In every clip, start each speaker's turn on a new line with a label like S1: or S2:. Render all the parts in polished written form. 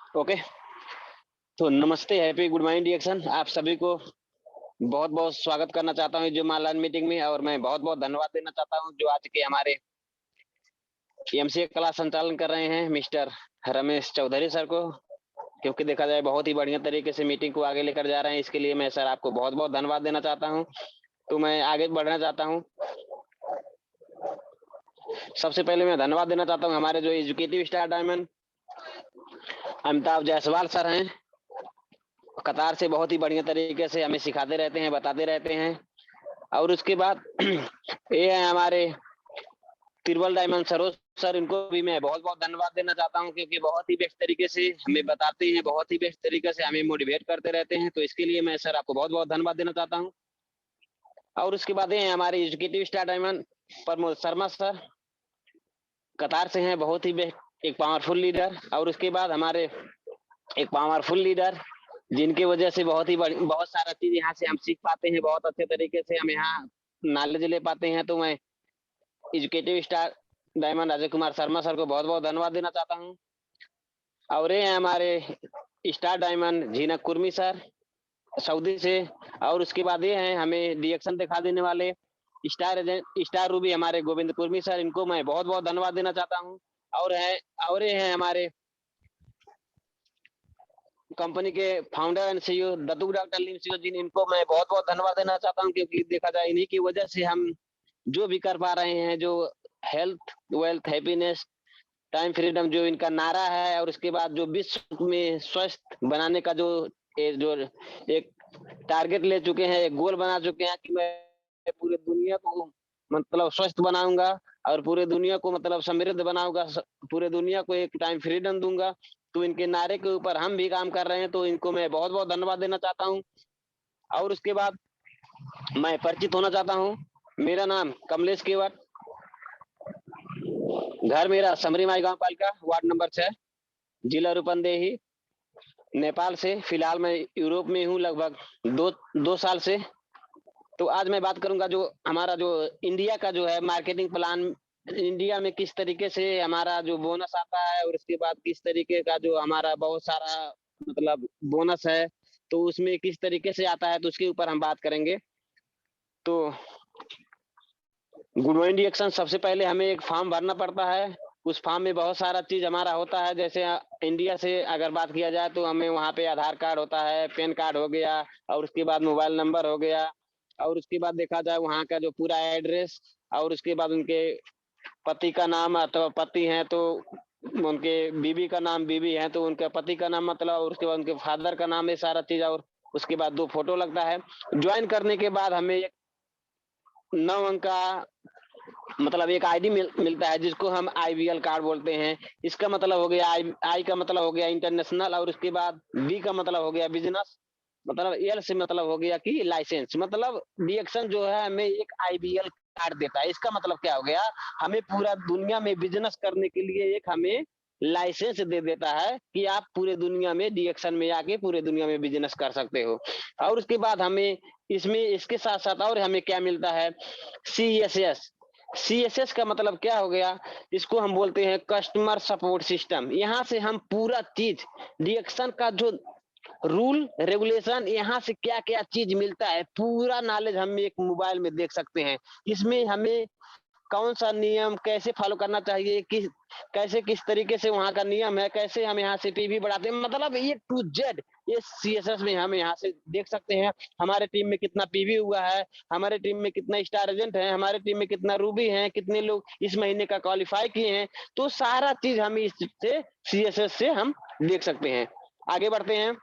S1: Okay. तो नमस्ते, happy good morning डिएक्शन। आप सभी को बहुत बहुत स्वागत करना चाहता हूँ जो ऑनलाइन मीटिंग में, और मैं बहुत बहुत धन्यवाद देना चाहता हूँ जो आज के हमारे एमसीए क्लास संचालन कर रहे हैं मिस्टर रमेश चौधरी सर को। क्योंकि देखा जाए बहुत ही बढ़िया तरीके से मीटिंग को आगे लेकर जा रहे हैं, इसके लिए मैं सर आपको बहुत बहुत धन्यवाद देना चाहता हूँ। तो मैं आगे बढ़ना चाहता हूँ। सबसे पहले मैं धन्यवाद देना चाहता हूँ हमारे जो educative star diamond Amitabh Jaiswal sir हैं। कतार से बहुत ही बढ़िया तरीके से हमें सिखाते रहते हैं, बताते रहते हैं। और उसके बाद ये है हमारे तिरुवल डायमंड सरोज सर, इनको भी मैं बहुत बहुत धन्यवाद देना चाहता हूँ क्योंकि बहुत ही बेस्ट तरीके से हमें बताते हैं, बहुत ही बेस्ट तरीके से हमें मोटिवेट करते रहते हैं। तो इसके लिए मैं सर आपको बहुत बहुत धन्यवाद देना चाहता हूँ। और उसके बाद ये है हमारे educative star diamond Pramod Sharma sir, कतार से हैं, बहुत ही बेस्ट एक पावरफुल लीडर। और उसके बाद हमारे एक पावरफुल लीडर जिनकी वजह से बहुत सारा चीज यहाँ से हम सीख पाते हैं, बहुत अच्छे तरीके से हम यहाँ नॉलेज ले पाते हैं। तो मैं educative star diamond Ajay Kumar Sharma sir को बहुत बहुत धन्यवाद देना चाहता हूँ। और ये हमारे star diamond Jhinak Kurmi sir, Saudi से। और उसके बाद ये हैं हमें रिएक्शन दिखा देने वाले स्टार एजेंट स्टार रूबी हमारे गोविंद कुर्मी सर, इनको मैं बहुत बहुत धन्यवाद देना चाहता हूँ। और है और ये हैं हमारे कंपनी के founder and CEO Dattu doctor लीम सिंह जी, इनको मैं बहुत बहुत धन्यवाद देना चाहता हूँ क्योंकि देखा जाए इन्हीं की वजह से हम जो भी कर पा रहे हैं, जो health wealth happiness time freedom जो इनका नारा है, और उसके बाद जो विश्व में स्वस्थ बनाने का जो एक टारगेट ले चुके हैं, एक गोल बना चुके हैं कि मैं पूरे दुनिया को मतलब स्वस्थ बनाऊंगा और पूरे दुनिया को मतलब समृद्ध बनाऊंगा, पूरे दुनिया को एक टाइम फ्रीडम दूंगा। तो इनके नारे के ऊपर हम भी काम कर रहे हैं, तो इनको मैं बहुत बहुत धन्यवाद देना चाहता हूँ। और उसके बाद मैं परिचित होना चाहता हूँ। मेरा नाम कमलेश केवट, घर मेरा समरी माई गांव पालिका वार्ड नंबर 6, जिला रूपंदेही, नेपाल से। फिलहाल मैं यूरोप में हूँ लगभग दो दो साल से। तो आज मैं बात करूंगा जो हमारा जो इंडिया का जो है मार्केटिंग प्लान, इंडिया में किस तरीके से हमारा जो बोनस आता है, और उसके बाद किस तरीके का जो हमारा बहुत सारा मतलब बोनस है, तो उसमें किस तरीके से आता है, तो उसके ऊपर हम बात करेंगे। तो गुड मॉर्निंग एक्शन, सबसे पहले हमें एक फॉर्म भरना पड़ता है। उस फॉर्म में बहुत सारा चीज हमारा होता है, जैसे इंडिया से अगर बात किया जाए तो हमें वहाँ पे आधार कार्ड होता है, पैन कार्ड हो गया, और उसके बाद मोबाइल नंबर हो गया, और उसके बाद देखा जाए वहाँ का जो पूरा एड्रेस, और उसके बाद उनके पति का नाम, अथवा पति हैं तो उनके बीबी का नाम, बीबी है तो उनके पति का नाम मतलब, और उसके बाद उनके फादर का नाम, ये सारा चीज। और उसके बाद 2 फोटो लगता है। ज्वाइन करने के बाद हमें एक 9 अंक का मतलब एक आईडी मिलता है, जिसको हम आईवीएल कार्ड बोलते हैं। इसका मतलब हो गया आई का मतलब हो गया इंटरनेशनल, और उसके बाद बी का मतलब हो गया बिजनेस, मतलब एल से मतलब हो गया कि लाइसेंस। मतलब डिएक्शन जो है हमें एक आईवीएल कार्ड देता है। इसका मतलब क्या हो गया, हमें पूरा दुनिया में बिजनेस करने के लिए एक हमें लाइसेंस दे देता है कि आप पूरे दुनिया में डिएक्शन में आके पूरे दुनिया में बिजनेस कर सकते हो। और उसके बाद हमें इसमें इसके साथ साथ और हमें क्या मिलता है, सीएसएस। सीएसएस का मतलब क्या हो गया, इसको हम बोलते हैं कस्टमर सपोर्ट सिस्टम। यहाँ से हम पूरा चीज डिएक्शन का जो रूल रेगुलेशन, यहाँ से क्या क्या चीज मिलता है, पूरा नॉलेज हम एक मोबाइल में देख सकते हैं। इसमें हमें कौन सा नियम कैसे फॉलो करना चाहिए, किस तरीके से वहाँ का नियम है, कैसे हम यहाँ से पीवी बढ़ाते हैं, मतलब ये टू जेड ये सीएसएस में हम यहाँ से देख सकते हैं। हमारे टीम में कितना पीवी हुआ है, हमारे टीम में कितना स्टार एजेंट है, हमारे टीम में कितना रूबी है, कितने लोग इस महीने का क्वालिफाई किए हैं, तो सारा चीज हम इससे सीएसएस से हम देख सकते हैं। आगे बढ़ते हैं,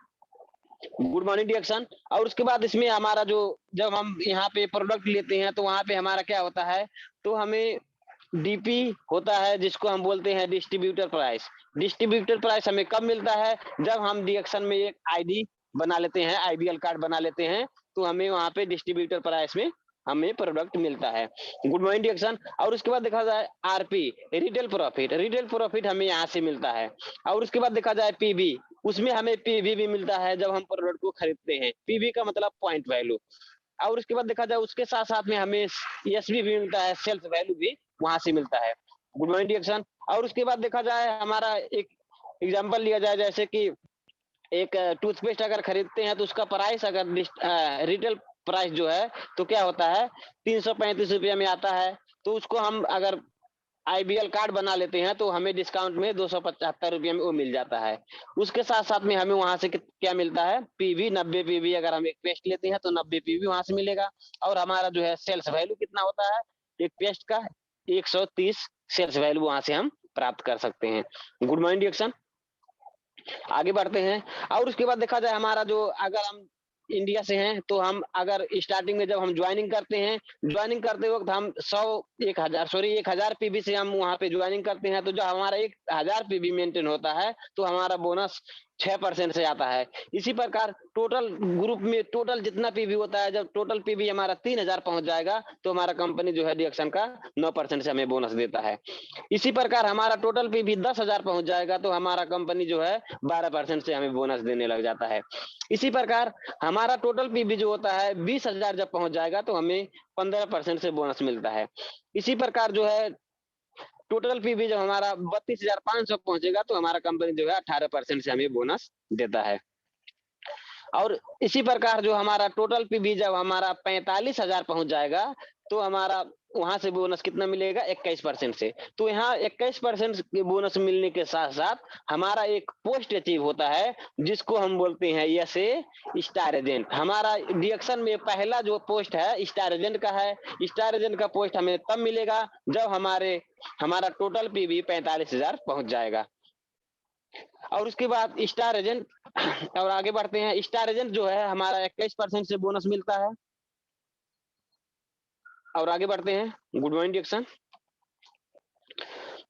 S1: गुड मॉर्निंग डिएक्शन। और उसके बाद इसमें हमारा जो जब हम यहाँ पे प्रोडक्ट लेते हैं तो वहाँ पे हमारा क्या होता है, तो हमें डीपी होता है जिसको हम बोलते हैं डिस्ट्रीब्यूटर प्राइस। डिस्ट्रीब्यूटर प्राइस हमें कब मिलता है, जब हम डिएक्शन में एक आईडी बना लेते हैं, आईबीएल कार्ड बना लेते हैं, तो हमें वहाँ पे डिस्ट्रीब्यूटर प्राइस में हमें प्रोडक्ट मिलता है। गुड मॉर्निंग डिएक्शन। और उसके बाद देखा जाए RP, retail profit, retail profit हमें यहाँ से मिलता है। और उसके बाद देखा जाए पीबी, उसमें हमें पीवी भी मिलता है जब हम प्रोडक्ट को खरीदते हैं। पीवी का मतलब पॉइंट वैल्यू। और उसके बाद देखा जाए उसके साथ साथ में हमें एसवी भी मिलता है, सेल्स वैल्यू भी वहां से मिलता है। गुड मॉर्निंग डिएक्शन। और उसके बाद देखा जाए हमारा एक एग्जांपल लिया जाए, जैसे कि एक टूथपेस्ट अगर खरीदते हैं तो उसका प्राइस अगर रिटेल प्राइस जो है तो क्या होता है, 335 रुपये में आता है। तो उसको हम अगर आईबीएल कार्ड बना लेते हैं तो हमें डिस्काउंट में 275 रुपये में वो मिल जाता है। उसके साथ साथ में हमें वहां से क्या मिलता है, पीवी 90 पीवी, अगर हम एक पेस्ट लेते हैं तो 90 पीवी वहां से मिलेगा। और हमारा जो है सेल्स वैल्यू कितना होता है एक पेस्ट का, 130 सेल्स वैल्यू वहां से हम प्राप्त कर सकते हैं। गुड मॉर्निंग डिएक्शन। आगे बढ़ते हैं। और उसके बाद देखा जाए हमारा जो, अगर हम इंडिया से हैं तो हम अगर स्टार्टिंग में जब हम ज्वाइनिंग करते हैं, ज्वाइनिंग करते वक्त हम 1000 पीबी से हम वहां पे ज्वाइनिंग करते हैं, तो जो हमारा 1000 पीबी मेंटेन होता है तो हमारा बोनस 6% से आता है। इसी प्रकार टोटल ग्रुप में टोटल जितना पीबी होता है, जब टोटल पीबी हमारा 3000 पहुंच जाएगा तो हमारा कंपनी जो है डिडक्शन का 9% से हमें बोनस देता है। इसी प्रकार हमारा टोटल पीबी 10,000 पहुंच जाएगा तो हमारा कंपनी जो है 12% से हमें बोनस देने लग जाता है। इसी प्रकार हमारा टोटल पीबी जो होता है 20,000 जब पहुंच जाएगा तो हमें 15% से बोनस मिलता है। इसी प्रकार जो है टोटल पीबी जब हमारा 32,500 पहुंचेगा तो हमारा कंपनी जो है 18% से हमें बोनस देता है। और इसी प्रकार जो हमारा टोटल पीबी जब हमारा 45,000 पहुंच जाएगा तो हमारा वहां से बोनस कितना मिलेगा, 21% से। तो यहाँ 21% के बोनस मिलने के साथ साथ हमारा एक पोस्ट अचीव होता है जिसको हम बोलते हैं एसए स्टार एजेंट। हमारा डिडक्शन में पहला जो पोस्ट है स्टार एजेंट का है। स्टार एजेंट का पोस्ट हमें तब मिलेगा जब हमारा टोटल पीबी 45,000 पहुंच जाएगा। और उसके बाद स्टार एजेंट और आगे बढ़ते हैं। स्टार एजेंट जो है हमारा 21% से बोनस मिलता है। और आगे बढ़ते हैं। गुड मॉर्निंग डिएक्शन।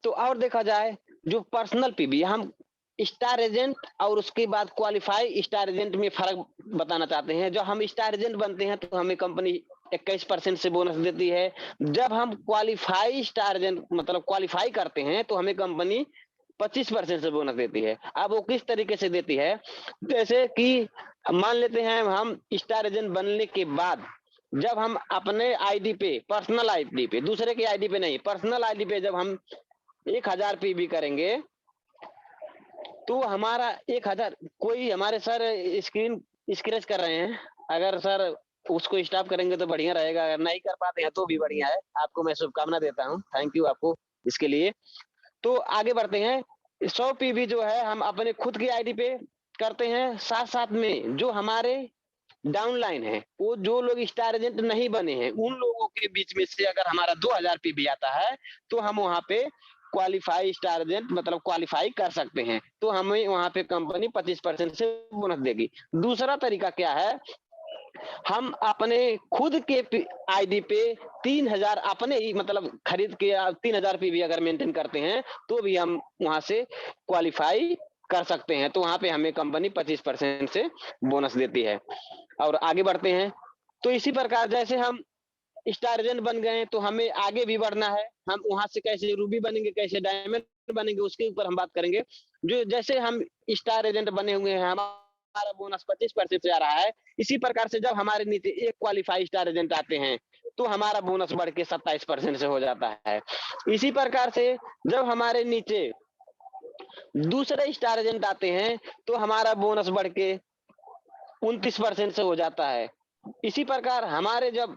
S1: तो और देखा जाए जो पर्सनल पीबी, हम स्टार एजेंट और उसके बाद क्वालिफाई स्टार एजेंट में फर्क बताना चाहते हैं। जब हम स्टार एजेंट बनते हैं तो हमें कंपनी 21% से बोनस देती है। जब हम क्वालिफाई स्टार एजेंट मतलब क्वालिफाई करते हैं तो हमें कंपनी 25% से बोनस देती है। अब वो किस तरीके से देती है, जैसे कि मान लेते हैं हम स्टार एजेंट बनने के बाद जब हम अपने आईडी पे, पर्सनल आईडी पे, दूसरे की आईडी पे नहीं, पर्सनल आईडी पे जब हम 1000 पीबी करेंगे तो हमारा 1000, कोई हमारे सर स्क्रीन स्क्रैच कर रहे हैं, अगर सर उसको स्टॉप करेंगे तो बढ़िया रहेगा, अगर नहीं कर पाते हैं तो भी बढ़िया है। आपको मैं शुभकामना देता हूँ, थैंक यू आपको इसके लिए। तो आगे बढ़ते हैं। 100 पीबी जो है हम अपने खुद की आईडी पे करते हैं, साथ साथ में जो हमारे डाउनलाइन है, वो जो लोग स्टार एजेंट नहीं बने हैं उन लोगों के बीच में से अगर हमारा 2000 पीबी आता है तो हम वहां पे क्वालिफाई स्टार एजेंट मतलब क्वालिफाई कर सकते हैं, तो हमें वहां पे कंपनी 25% से बोनस देगी। दूसरा तरीका क्या है, हम अपने खुद के आईडी पे 3000 अपने ही मतलब खरीद के 3000 पीबी अगर मेंटेन करते हैं तो भी हम वहां से क्वालिफाई कर सकते हैं, तो वहां पे हमें कंपनी 25% से बोनस देती है। और आगे बढ़ते हैं। तो इसी प्रकार जैसे हम स्टार एजेंट बन गए तो हमें आगे भी बढ़ना है, हम वहां से कैसे रूबी बनेंगे, कैसे डायमंड बनेंगे, उसके ऊपर हम बात करेंगे। जो जैसे हम स्टार एजेंट बने हुए हैं, हमारा बोनस 25% से आ रहा है। इसी प्रकार से जब हमारे नीचे एक क्वालिफाई स्टार एजेंट आते हैं तो हमारा बोनस बढ़ के 27% से हो जाता है। इसी प्रकार से जब हमारे नीचे दूसरे स्टार एजेंट आते हैं तो हमारा बोनस बढ़ के 29% से हो जाता है। इसी प्रकार हमारे जब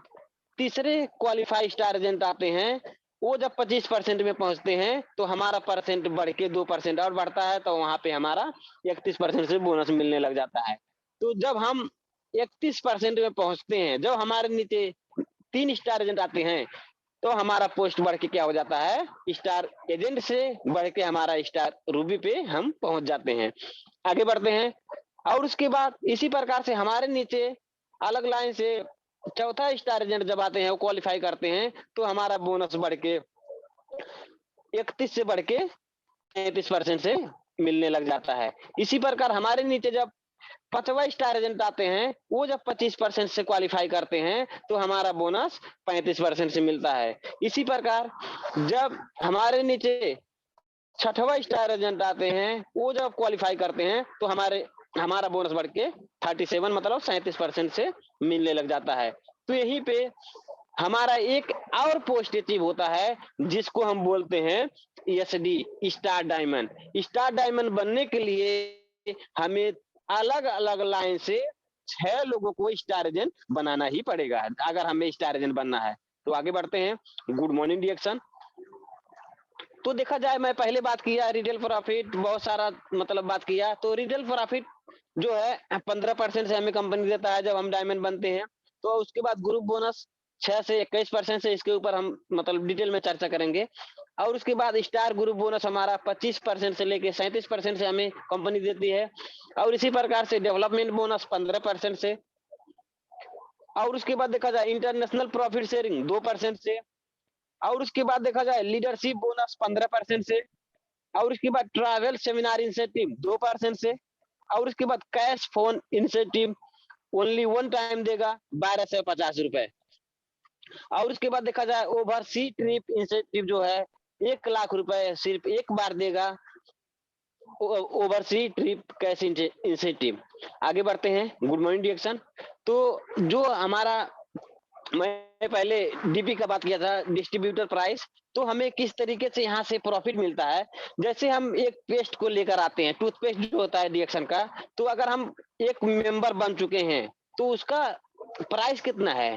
S1: तीसरे क्वालिफाई स्टार एजेंट आते हैं, वो जब 25% में पहुंचते हैं तो हमारा परसेंट बढ़ के 2% और बढ़ता है, तो वहां पे हमारा 31% से बोनस मिलने लग जाता है। तो जब हम 31% में पहुंचते हैं, जब हमारे नीचे 3 स्टार एजेंट आते हैं तो हमारा पोस्ट बढ़ के क्या हो जाता है, स्टार एजेंट से बढ़ के हमारा स्टार रूबी पे हम पहुंच जाते हैं। आगे बढ़ते हैं। और उसके बाद इसी प्रकार से हमारे नीचे अलग लाइन से चौथा स्टार एजेंट जब आते हैं, वो क्वालिफाई करते हैं तो हमारा बोनस बढ़ के 31 से बढ़ के 33% से मिलने लग जाता है। इसी प्रकार हमारे नीचे जब पांचवा स्टार एजेंट आते हैं, वो जब 25% से क्वालिफाई करते हैं तो हमारा बोनस 35% से मिलता है। इसी प्रकार जब हमारे नीचे छठवा स्टार एजेंट आते हैं, वो जब क्वालिफाई करते हैं तो हमारा बोनस बढ़ के 37 मतलब 37% से मिलने लग जाता है। तो यहीं पे हमारा एक और पोस्ट अचीव होता है जिसको हम बोलते हैं ESD star diamond. Star diamond बनने के लिए हमें अलग अलग लाइन से 6 लोगों को स्टार एजेंट बनाना ही पड़ेगा अगर हमें स्टार एजेंट बनना है। तो आगे बढ़ते हैं। गुड मॉर्निंग डिएक्शन। तो देखा जाए, मैं पहले बात किया रिटेल प्रॉफिट, बहुत सारा मतलब बात किया। तो रिटेल प्रॉफिट जो है 15% से हमें कंपनी देता है जब हम डायमंड बनते हैं। तो उसके बाद ग्रुप बोनस 6 से 21% से, इसके ऊपर हम मतलब डिटेल में चर्चा करेंगे। और उसके बाद स्टार ग्रुप बोनस हमारा 25% से लेके 37% से हमें कंपनी देती है। और इसी प्रकार से डेवलपमेंट बोनस 15% से। और उसके बाद देखा जाए इंटरनेशनल प्रॉफिट शेयरिंग 2% से। और उसके बाद देखा जाए लीडरशिप बोनस 15% से। और उसके बाद ट्रैवल सेमिनार इंसेंटिव 2% से। और उसके बाद cash phone incentive only one time देगा 1250 रुपए। और उसके बाद देखा जाए ओवरसी ट्रिप इंसेंटिव जो है 1 लाख रुपए सिर्फ एक बार देगा, ओवरसी ट्रिप कैश इंसेंटिव। आगे बढ़ते हैं। गुड मॉर्निंग डिएक्शन। तो जो हमारा, मैं पहले डीपी का बात किया था, डिस्ट्रीब्यूटर प्राइस। तो हमें किस तरीके से यहाँ से प्रॉफिट मिलता है। जैसे हम एक पेस्ट को लेकर आते हैं, टूथपेस्ट जो होता है डिएक्शन का, तो अगर हम एक मेंबर बन चुके हैं तो उसका प्राइस कितना है,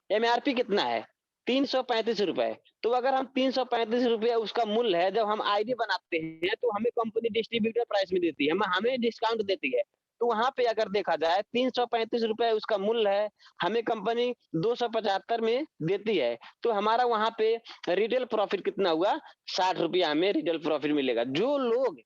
S1: एमआरपी कितना है, 335 रुपए। तो अगर हम 335 रुपये उसका मूल्य है, जब हम आईडी बनाते हैं तो हमें कंपनी डिस्ट्रीब्यूटर प्राइस में देती है, हमें डिस्काउंट देती है। तो वहां पे अगर देखा जाए 335 रुपए उसका मूल्य है, हमें कंपनी 275 में देती है। तो हमारा वहां पे रिटेल प्रॉफिट कितना हुआ, 60 रुपया हमें रिटेल प्रॉफिट मिलेगा। जो लोग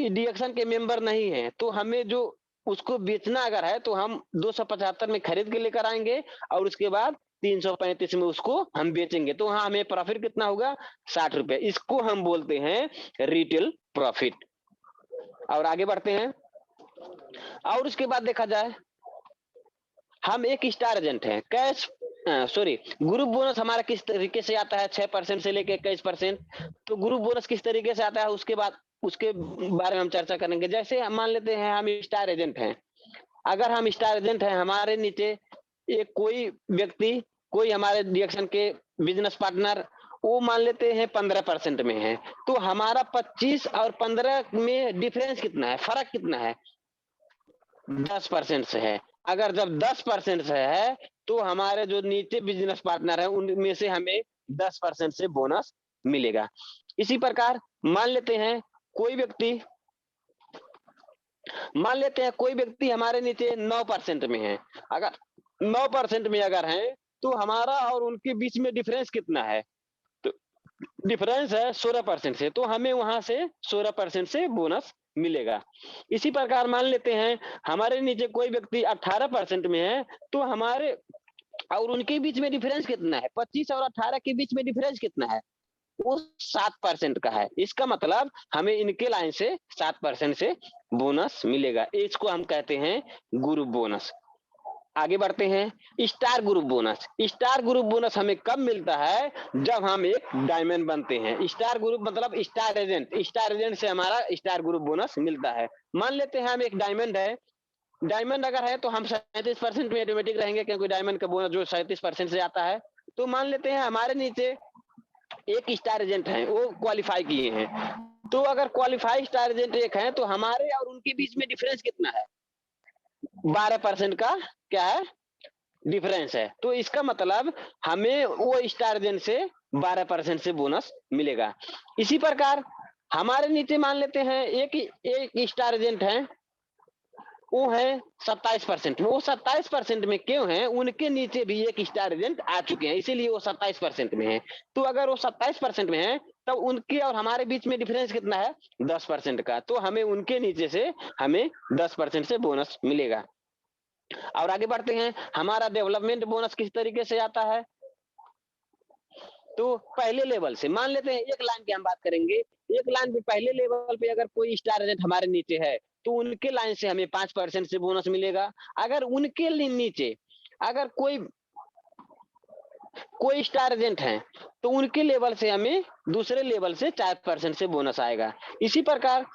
S1: डिएक्शन के मेंबर नहीं है तो हमें जो उसको बेचना अगर है तो हम 275 में खरीद के लेकर आएंगे और उसके बाद 335 में उसको हम बेचेंगे। तो हाँ, हमें प्रॉफिट कितना होगा, 60 रुपए। इसको हम बोलते हैं रिटेल प्रॉफिट। और आगे बढ़ते हैं। और उसके बाद देखा जाए, हम एक स्टार एजेंट हैं, कैश सॉरी ग्रुप बोनस हमारा किस तरीके से आता है, 6% से लेके 21%। तो ग्रुप बोनस किस तरीके से आता है उसके बाद उसके बारे में हम चर्चा करेंगे। जैसे हम मान लेते हैं हम स्टार एजेंट हैं। अगर हम स्टार एजेंट हैं, हमारे नीचे एक कोई व्यक्ति, कोई हमारे डिएक्शन के बिजनेस पार्टनर, वो मान लेते हैं 15% में है। तो हमारा 25 और 15 में डिफरेंस कितना है, फर्क कितना है, 10% से है। अगर जब 10% से है तो हमारे जो नीचे बिजनेस पार्टनर है उनमें से हमें 10% से बोनस मिलेगा। इसी प्रकार कोई व्यक्ति मान लेते हैं कोई व्यक्ति हमारे नीचे 9% में है। अगर 9% में अगर है तो हमारा और उनके बीच में डिफरेंस कितना है, तो डिफरेंस है 16% से। तो हमें वहां से 16% से बोनस मिलेगा। इसी प्रकार मान लेते हैं हमारे नीचे कोई व्यक्ति 18% में है, तो हमारे और उनके बीच में डिफरेंस कितना है, 25 और 18 के बीच में डिफरेंस कितना है, वो 7% का है। इसका मतलब हमें इनके लाइन से 7% से बोनस मिलेगा। इसको हम कहते हैं ग्रुप बोनस। आगे बढ़ते हैं। Star group bonus. Star group bonus हमें कब मिलता है, जब हम एक डायमंड बनते हैं। स्टार ग्रुप मतलब स्टार एजेंट, स्टार एजेंट से हमारा स्टार ग्रुप बोनस मिलता है। मान लेते हैं हम एक डायमंड है, डायमंड अगर है तो हम 37% में ऑटोमेटिक रहेंगे, क्योंकि डायमंड का बोनस जो 37% से आता है। तो मान लेते हैं हमारे नीचे एक स्टार एजेंट है, वो क्वालिफाई किए हैं। तो अगर क्वालिफाई स्टार एजेंट एक है तो हमारे और उनके बीच में डिफरेंस कितना है, 12% का क्या है, डिफरेंस है। तो इसका मतलब हमें वो स्टार एजेंट से 12% से बोनस मिलेगा। इसी प्रकार हमारे नीचे मान लेते हैं एक स्टार एजेंट है, वो है 27% में। वो 27% में क्यों है, उनके नीचे भी एक स्टार एजेंट आ चुके हैं, इसीलिए वो 27% में है। तो अगर वो 27% में है तब उनके और हमारे बीच में डिफरेंस कितना है, 10% का। तो हमें उनके नीचे से हमें 10% से बोनस मिलेगा। और आगे बढ़ते हैं। हमारा डेवलपमेंट बोनस किस तरीके से आता है, तो पहले लेवल से मान लेते हैं, एक लाइन की हम बात करेंगे। एक लाइन पे पहले लेवल पे अगर कोई स्टार एजेंट हमारे नीचे है तो उनके लाइन से हमें 5% से बोनस मिलेगा। अगर उनके नीचे अगर कोई कोई स्टार एजेंट है तो उनके लेवल से हमें दूसरे लेवल से 4% से बोनस आएगा। इसी प्रकार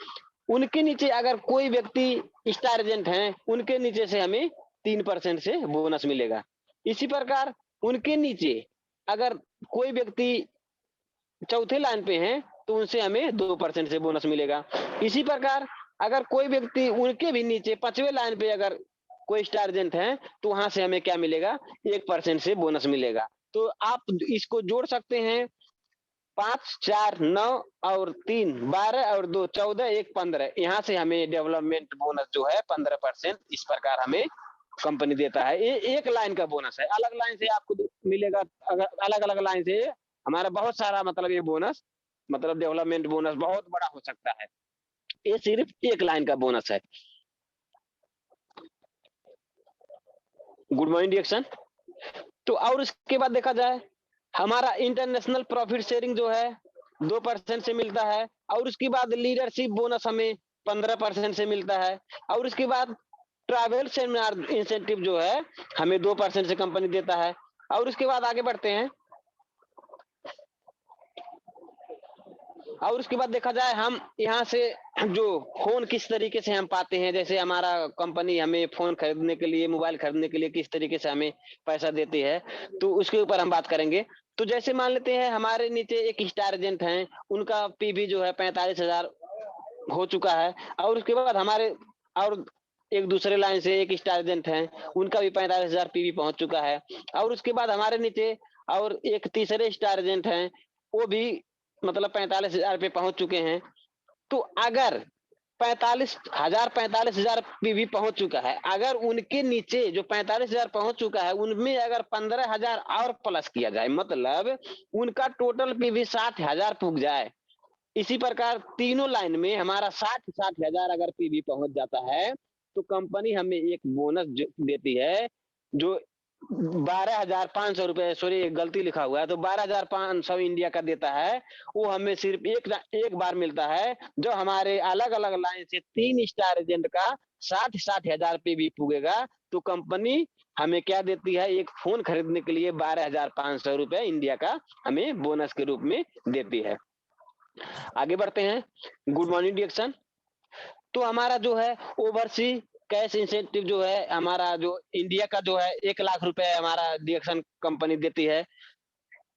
S1: उनके नीचे अगर कोई व्यक्ति स्टार एजेंट है, उनके नीचे से हमें 3% से बोनस मिलेगा। इसी प्रकार उनके नीचे अगर कोई व्यक्ति चौथे लाइन पे हैं तो उनसे हमें 2% से बोनस मिलेगा। इसी प्रकार अगर कोई व्यक्ति उनके भी नीचे 5वें लाइन पे अगर कोई स्टार एजेंट है तो वहां से हमें क्या मिलेगा, 1% से बोनस मिलेगा। तो आप इसको जोड़ सकते हैं, 5 4 9 और 3 12 और 2 14 1 15, यहाँ से हमें डेवलपमेंट बोनस जो है 15% इस प्रकार हमें कंपनी देता है। ये एक लाइन का बोनस है, अलग लाइन से आपको मिलेगा। अगर अलग अलग लाइन से हमारा बहुत सारा मतलब ये बोनस मतलब डेवलपमेंट बोनस बहुत बड़ा हो सकता है। ये सिर्फ एक लाइन का बोनस है। गुड मॉर्निंग डिएक्शन। तो और इसके बाद देखा जाए हमारा इंटरनेशनल प्रॉफिट शेयरिंग जो है 2% से मिलता है, और उसके बाद लीडरशिप बोनस हमें 15% से मिलता है, और उसके बाद ट्रैवल सेमिनार इंसेंटिव जो है हमें 2% से कंपनी देता है। और उसके बाद आगे बढ़ते हैं, और उसके बाद देखा जाए हम यहाँ से जो फोन किस तरीके से हम पाते हैं, जैसे हमारा कंपनी हमें फोन खरीदने के लिए, मोबाइल खरीदने के लिए किस तरीके से हमें पैसा देती है, तो उसके ऊपर हम बात करेंगे। तो जैसे मान लेते हैं हमारे नीचे एक स्टार एजेंट हैं, उनका पीवी जो है 45,000 हो चुका है, और उसके बाद हमारे और एक दूसरे लाइन से एक स्टार एजेंट है, उनका भी 45,000 पीवी पहुंच चुका है। और उसके बाद हमारे नीचे और एक तीसरे स्टार एजेंट हैं, वो भी मतलब 45,000 पे पहुंच चुके हैं। तो अगर 45,000 पीवी पहुंच चुका है, अगर उनके नीचे जो 45,000 पहुंच चुका है उनमें अगर 15,000 और प्लस किया जाए, मतलब उनका टोटल पीवी 60,000 पुग जाए। इसी प्रकार तीनों लाइन में हमारा 60,000 अगर पीवी पहुंच जाता है तो कंपनी हमें एक बोनस देती है, जो 12,500 रुपए, सॉरी गलती लिखा हुआ है, तो 12,500 इंडिया का देता है। वो हमें सिर्फ एक बार मिलता है, जो हमारे अलग अलग लाइन से 3 स्टार एजेंट का 60,000 पे भी पुगेगा तो कंपनी हमें क्या देती है, एक फोन खरीदने के लिए 12,500 रुपए इंडिया का हमें बोनस के रूप में देती है। आगे बढ़ते हैं, गुड मॉर्निंग डिएक्शन। तो हमारा जो है ओवरसी कैश इंसेंटिव जो है हमारा जो इंडिया का जो है 1 लाख रुपए हमारा डिएक्शन कंपनी देती है।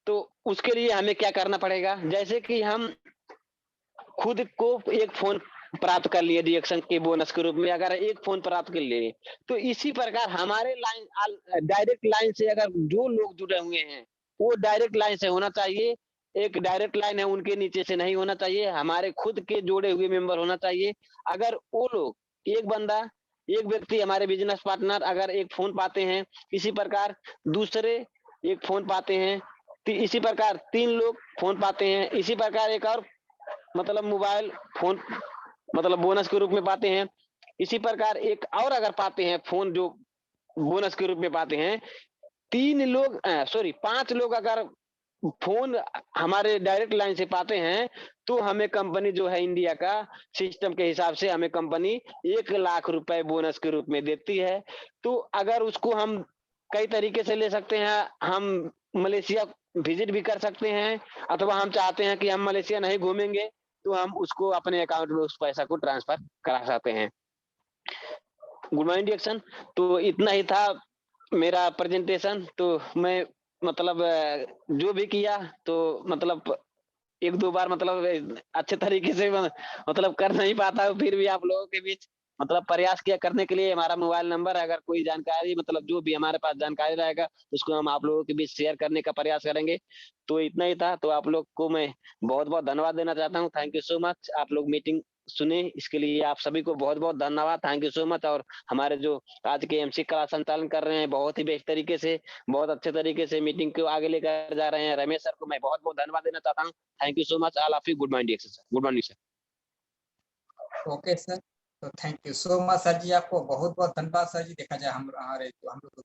S1: तो उसके लिए हमें क्या करना पड़ेगा, जैसे कि हम खुद को एक फोन प्राप्त कर लिए डिएक्शन के बोनस के रूप में, अगर एक फोन प्राप्त कर लिए तो इसी प्रकार हमारे लाइन डायरेक्ट लाइन से अगर जो लोग जुड़े हुए हैं वो डायरेक्ट लाइन से होना चाहिए। एक डायरेक्ट लाइन है उनके नीचे से नहीं होना चाहिए, हमारे खुद के जोड़े हुए मेंबर होना चाहिए। अगर वो लोग एक बंदा एक व्यक्ति हमारे बिजनेस पार्टनर अगर एक फोन पाते हैं, इसी प्रकार दूसरे एक फोन पाते हैं, इसी प्रकार 3 लोग फोन पाते हैं, इसी प्रकार एक और मतलब मोबाइल फोन मतलब बोनस के रूप में पाते हैं। इसी प्रकार एक और अगर पाते हैं फोन जो बोनस के रूप में पाते हैं, 3 लोग सॉरी 5 लोग अगर फोन हमारे डायरेक्ट लाइन से पाते हैं तो हमें कंपनी जो है इंडिया का सिस्टम के हिसाब से हमें कंपनी 1 लाख रुपए बोनस के रूप में देती है। तो अगर उसको हम कई तरीके से ले सकते हैं, हम मलेशिया विजिट भी कर सकते हैं, अथवा हम चाहते हैं कि हम मलेशिया नहीं घूमेंगे तो हम उसको अपने अकाउंट में उस पैसा को ट्रांसफर करा सकते हैं। गुड मॉर्निंग डिएक्शन। तो इतना ही था मेरा प्रेजेंटेशन। तो मैं मतलब जो भी किया तो मतलब 1-2 बार मतलब अच्छे तरीके से मतलब कर नहीं पाता हूँ, फिर भी आप लोगों के बीच मतलब प्रयास किया करने के लिए। हमारा मोबाइल नंबर है, अगर कोई जानकारी मतलब जो भी हमारे पास जानकारी रहेगा उसको हम आप लोगों के बीच शेयर करने का प्रयास करेंगे। तो इतना ही था, तो आप लोग को मैं बहुत-बहुत धन्यवाद देना चाहता हूँ। Thank you so much. आप लोग मीटिंग सुने इसके लिए आप सभी को बहुत-बहुत धन्यवाद। Thank you so much. और हमारे जो आज के एमसी का संचालन कर रहे हैं बहुत ही बेस्ट तरीके से, बहुत अच्छे तरीके से मीटिंग को आगे लेकर जा रहे हैं, रमेश सर को मैं बहुत-बहुत धन्यवाद देना चाहता हूँ। Thank you so much all of you. Good morning sir. Good morning sir.
S2: Okay sir, तो thank you so much sir ji, आपको बहुत बहुत धन्यवाद सर जी। देखा जाए हम लोग